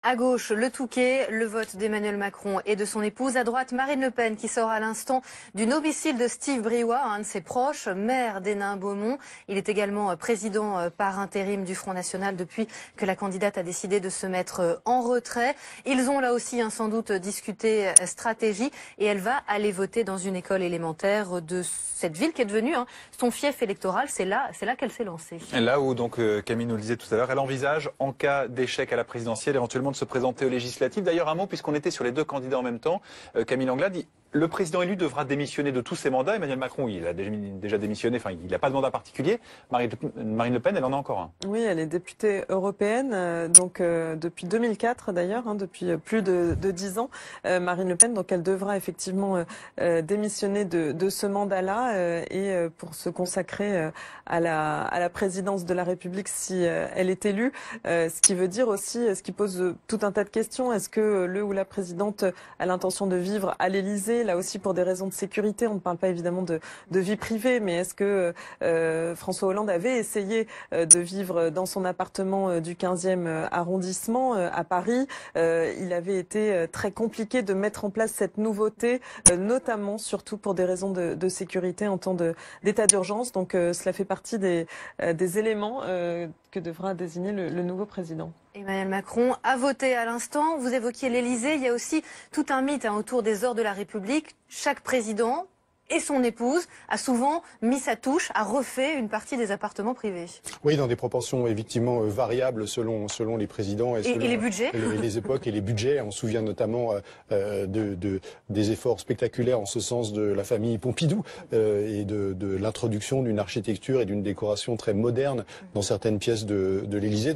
À gauche, le Touquet, le vote d'Emmanuel Macron et de son épouse. À droite, Marine Le Pen qui sort à l'instant du domicile de Steve Briouat, un de ses proches, maire d'Hénin-Beaumont. Il est également président par intérim du Front National depuis que la candidate a décidé de se mettre en retrait. Ils ont là aussi sans doute discuté stratégie et elle va aller voter dans une école élémentaire de cette ville qui est devenue son fief électoral. C'est là qu'elle s'est lancée. Là où donc Camille nous le disait tout à l'heure, elle envisage en cas d'échec à la présidentielle éventuellement de se présenter aux législatives. D'ailleurs, un mot, puisqu'on était sur les deux candidats en même temps, Camille Anglade dit le président élu devra démissionner de tous ses mandats. Emmanuel Macron, il a déjà démissionné, enfin, il n'a pas de mandat particulier. Marine Le Pen, elle en a encore un. Oui, elle est députée européenne, depuis 2004 d'ailleurs, depuis plus de 10 ans. Marine Le Pen, donc elle devra effectivement démissionner de ce mandat-là pour se consacrer à la présidence de la République si elle est élue. Ce qui veut dire aussi, ce qui pose tout un tas de questions. Est-ce que le ou la présidente a l'intention de vivre à l'Élysée? Là aussi pour des raisons de sécurité, on ne parle pas évidemment de vie privée, mais est-ce que François Hollande avait essayé de vivre dans son appartement du 15e arrondissement à Paris? Il avait été très compliqué de mettre en place cette nouveauté, notamment surtout pour des raisons de sécurité en temps d'état d'urgence. Donc cela fait partie des éléments que devra désigner le nouveau président. Emmanuel Macron a voté à l'instant. Vous évoquiez l'Élysée. Il y a aussi tout un mythe autour des ors de la République. Chaque président et son épouse a souvent mis sa touche, a refait une partie des appartements privés. Oui, dans des proportions effectivement variables selon les présidents et les budgets. Les époques et les budgets. On se souvient notamment des efforts spectaculaires en ce sens de la famille Pompidou et de l'introduction d'une architecture et d'une décoration très moderne dans certaines pièces de l'Élysée.